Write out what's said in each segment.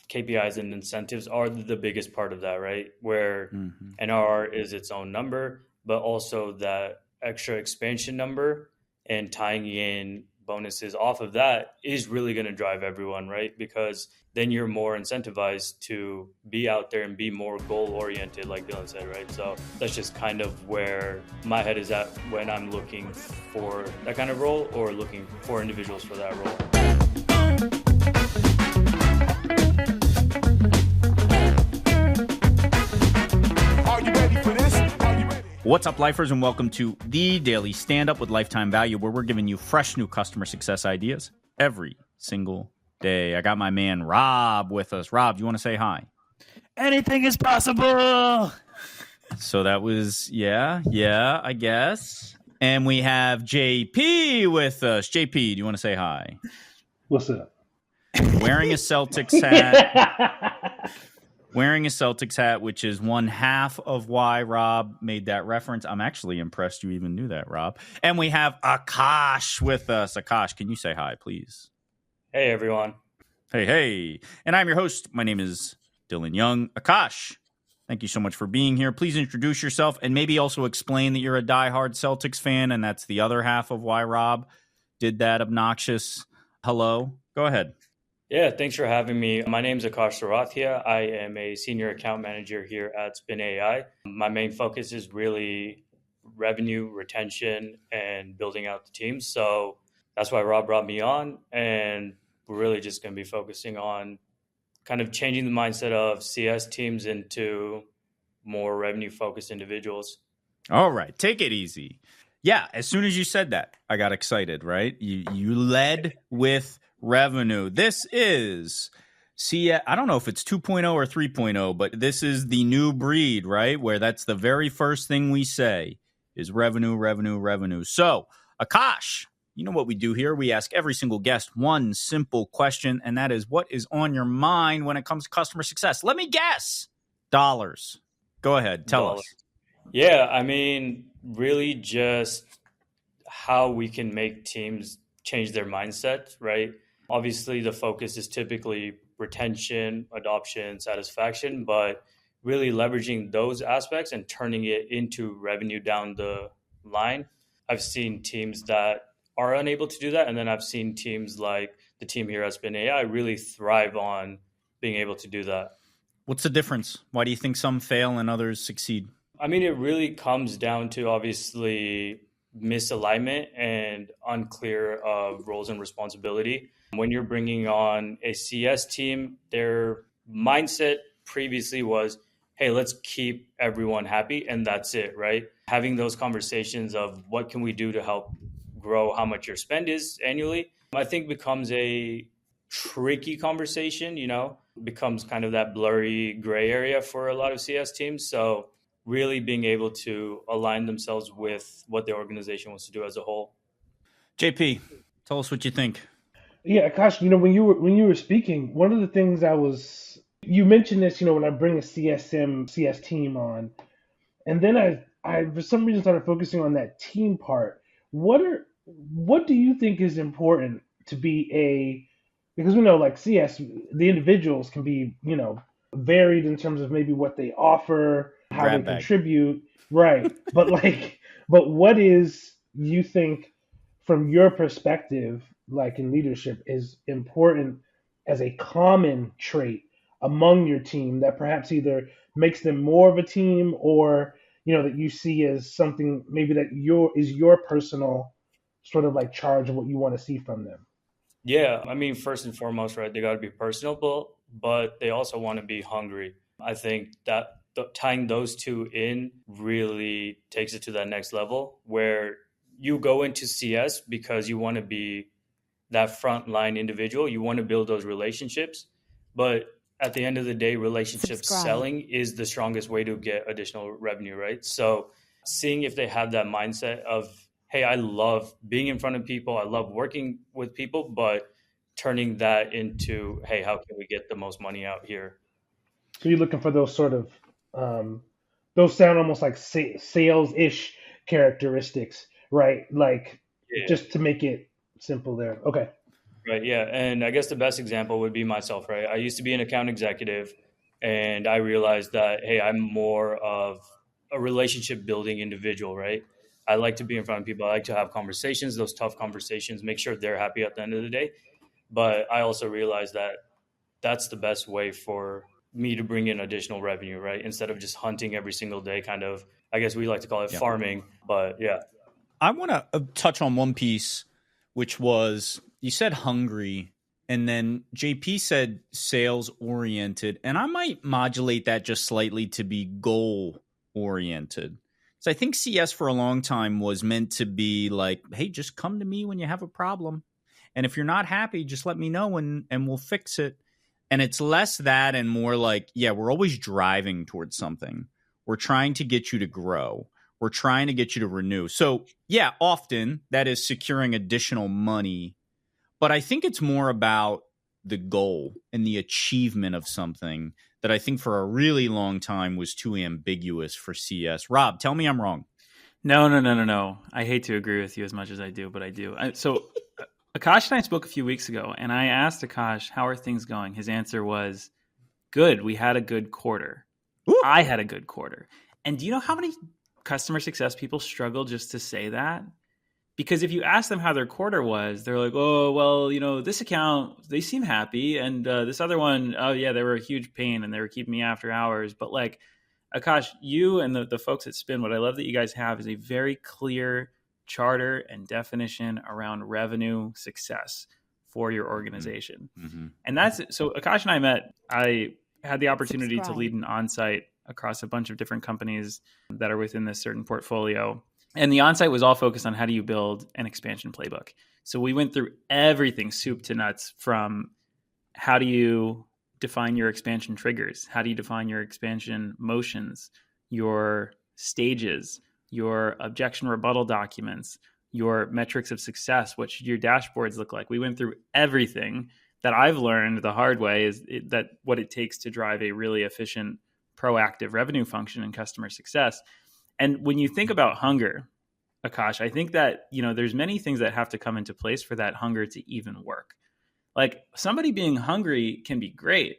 KPIs and incentives are the biggest part of that, right? Where Mm-hmm. NRR is its own number, but also that extra expansion number and tying in bonuses off of that is really going to drive everyone, right? Because then you're more incentivized to be out there and be more goal oriented, like Dylan said, right? So that's just kind of where my head is at when I'm looking for that kind of role or looking for individuals for that role. What's up, lifers, and welcome to the Daily Stand-Up with Lifetime Value, where we're giving you fresh new customer success ideas every single day. I got my man Rob with us. Rob, do you want to say hi? Anything is possible. So that was, yeah, I guess. And we have JP with us. JP, do you want to say hi? What's up? Wearing a Celtics hat. Wearing a Celtics hat, which is one half of why Rob made that reference. I'm actually impressed you even knew that, Rob. And we have Akash with us. Akash, can you say hi, please? Hey, everyone. Hey. And I'm your host. My name is Dylan Young. Akash, thank you so much for being here. Please introduce yourself and maybe also explain that you're a diehard Celtics fan, and that's the other half of why Rob did that obnoxious hello. Go ahead. Yeah, thanks for having me. My name is Akash Sorathia. I am a senior account manager here at Spin AI. My main focus is really revenue, retention, and building out the team. So that's why Rob brought me on. And we're really just going to be focusing on kind of changing the mindset of CS teams into more revenue-focused individuals. All right, take it easy. Yeah, as soon as you said that, I got excited, right? You led with revenue. This is, I don't know if it's 2.0 or 3.0, but this is the new breed, right? Where that's the very first thing we say is revenue. So, Akash, you know what we do here? We ask every single guest one simple question, and that is, what is on your mind when it comes to customer success? Let me guess. Dollars. Go ahead. Tell us. Yeah, I mean, really just how we can make teams change their mindset, right? Obviously, the focus is typically retention, adoption, satisfaction, but really leveraging those aspects and turning it into revenue down the line. I've seen teams that are unable to do that, and then I've seen teams like the team here at Spin AI really thrive on being able to do that. What's the difference? Why do you think some fail and others succeed? I mean, it really comes down to obviously misalignment and unclear of roles and responsibility. When you're bringing on a CS team, their mindset previously was, hey, let's keep everyone happy, and that's it, right? Having those conversations of what can we do to help grow how much your spend is annually, I think becomes a tricky conversation, becomes kind of that blurry gray area for a lot of CS teams. So really being able to align themselves with what the organization wants to do as a whole. JP, tell us what you think. Yeah, Akash, when you were speaking, one of the things you mentioned this, when I bring a CS team on, and then I for some reason started focusing on that team part. What do you think is important to be because we know like CS, the individuals can be, varied in terms of maybe what they offer, how they contribute, right? But what is, you think, from your perspective, like in leadership, is important as a common trait among your team that perhaps either makes them more of a team or, that you see as something maybe that is your personal sort of like charge of what you want to see from them? Yeah, I mean, first and foremost, right, they got to be personable, but they also want to be hungry. I think that tying those two in really takes it to that next level where you go into CS because you want to be that frontline individual. You want to build those relationships, but at the end of the day, selling is the strongest way to get additional revenue, right? So seeing if they have that mindset of, hey, I love being in front of people, I love working with people, but turning that into, hey, how can we get the most money out here? So you're looking for those sort of, those sound almost like sales-ish characteristics, right? Like, just to make it simple there. Okay. Right. Yeah. And I guess the best example would be myself, right? I used to be an account executive and I realized that, hey, I'm more of a relationship building individual, right? I like to be in front of people. I like to have conversations, those tough conversations, make sure they're happy at the end of the day. But I also realized that that's the best way for me to bring in additional revenue, right? Instead of just hunting every single day, kind of, I guess we like to call it farming. But yeah. I want to touch on one piece, which was you said hungry, and then JP said sales oriented, and I might modulate that just slightly to be goal oriented. So I think CS for a long time was meant to be like, hey, just come to me when you have a problem. And if you're not happy, just let me know and we'll fix it. And it's less that and more like, yeah, we're always driving towards something. We're trying to get you to grow. We're trying to get you to renew. So, yeah, often that is securing additional money. But I think it's more about the goal and the achievement of something that I think for a really long time was too ambiguous for CS. Rob, tell me I'm wrong. No. I hate to agree with you as much as I do, but I do. So Akash and I spoke a few weeks ago, and I asked Akash, how are things going? His answer was, good. We had a good quarter. Ooh. I had a good quarter. And do you know how many customer success people struggle just to say that? Because if you ask them how their quarter was, they're like, oh, well, this account, they seem happy. And this other one, oh, yeah, they were a huge pain and they were keeping me after hours. But like, Akash, you and the folks at Spin, what I love that you guys have is a very clear charter and definition around revenue success for your organization. Mm-hmm. And that's it. So Akash and I met. I had the opportunity to lead an onsite across a bunch of different companies that are within this certain portfolio. And the onsite was all focused on how do you build an expansion playbook. So we went through everything soup to nuts, from how do you define your expansion triggers? How do you define your expansion motions, your stages, your objection rebuttal documents, your metrics of success? What should your dashboards look like? We went through everything that I've learned the hard way is that what it takes to drive a really efficient, proactive revenue function in customer success. And when you think about hunger, Akash, I think that, there's many things that have to come into place for that hunger to even work. Like, somebody being hungry can be great,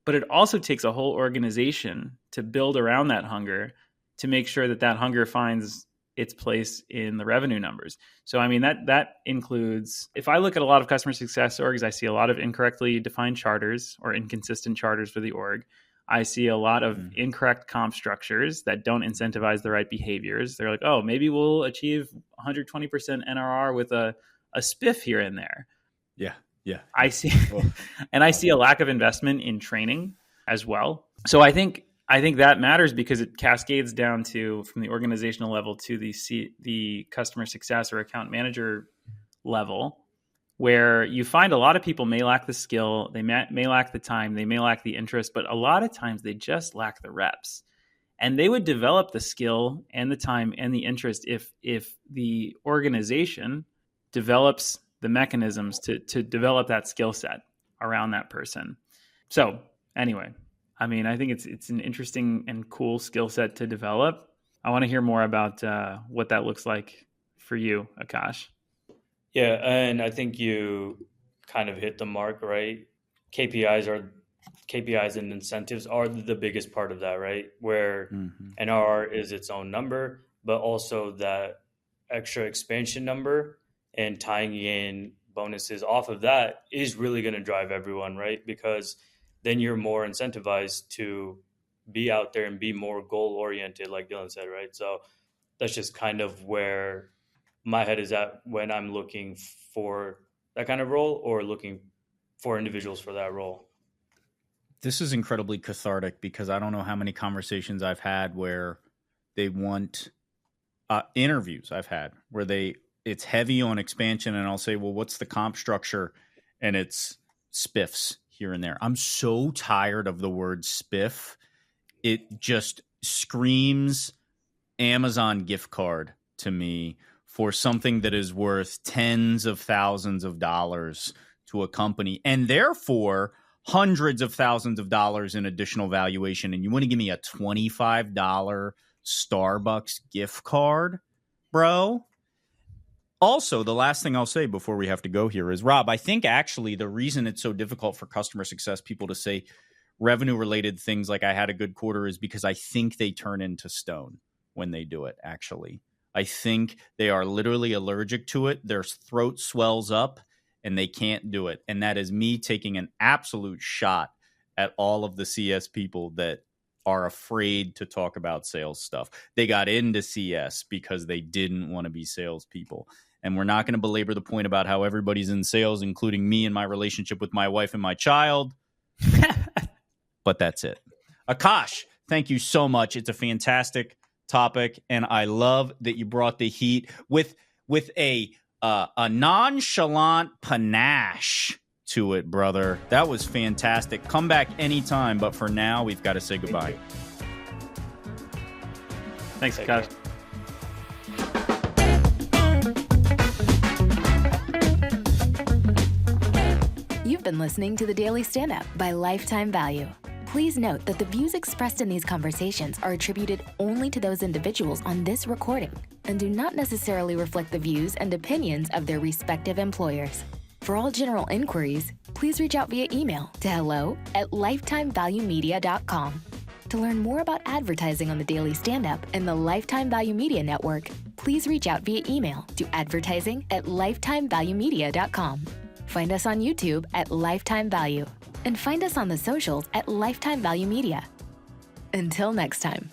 but it also takes a whole organization to build around that hunger to make sure that that hunger finds its place in the revenue numbers. So, I mean, that includes, if I look at a lot of customer success orgs, I see a lot of incorrectly defined charters or inconsistent charters for the org. I see a lot of incorrect comp structures that don't incentivize the right behaviors. They're like, oh, maybe we'll achieve 120% NRR with a spiff here and there. Yeah. I see, and I see a lack of investment in training as well. So I think that matters because it cascades down to, from the organizational level to the customer success or account manager level, where you find a lot of people may lack the skill, they may lack the time, they may lack the interest, but a lot of times they just lack the reps. And they would develop the skill and the time and the interest if the organization develops the mechanisms to develop that skill set around that person. So anyway, I mean, I think it's an interesting and cool skill set to develop. I want to hear more about what that looks like for you, Akash. Yeah, and I think you kind of hit the mark, right? KPIs and incentives are the biggest part of that, right? Where NRR is its own number, but also that extra expansion number and tying in bonuses off of that is really going to drive everyone, right? Because then you're more incentivized to be out there and be more goal oriented, like Dylan said, right? So that's just kind of where my head is at when I'm looking for that kind of role or looking for individuals for that role. This is incredibly cathartic because I don't know how many conversations I've had where they want interviews I've had where it's heavy on expansion, and I'll say, well, what's the comp structure? And it's spiffs here and there. I'm so tired of the word spiff. It just screams Amazon gift card to me for something that is worth tens of thousands of dollars to a company, and therefore hundreds of thousands of dollars in additional valuation. And you want to give me a $25 Starbucks gift card, bro? Also, the last thing I'll say before we have to go here is, Rob, I think actually the reason it's so difficult for customer success people to say revenue related things like I had a good quarter is because I think they turn into stone when they do it, actually. I think they are literally allergic to it. Their throat swells up and they can't do it. And that is me taking an absolute shot at all of the CS people that are afraid to talk about sales stuff. They got into CS because they didn't want to be salespeople. And we're not going to belabor the point about how everybody's in sales, including me and my relationship with my wife and my child. But that's it. Akash, thank you so much. It's a fantastic topic, and I love that you brought the heat with a nonchalant panache to it, brother. That was fantastic. Come back anytime, but for now, we've got to say goodbye. Thanks, Akash. You've been listening to The Daily Stand-Up by Lifetime Value. Please note that the views expressed in these conversations are attributed only to those individuals on this recording and do not necessarily reflect the views and opinions of their respective employers. For all general inquiries, please reach out via email to hello@lifetimevaluemedia.com. To learn more about advertising on The Daily Stand-Up and the Lifetime Value Media Network, please reach out via email to advertising@lifetimevaluemedia.com. Find us on YouTube at Lifetime Value and find us on the socials at Lifetime Value Media. Until next time.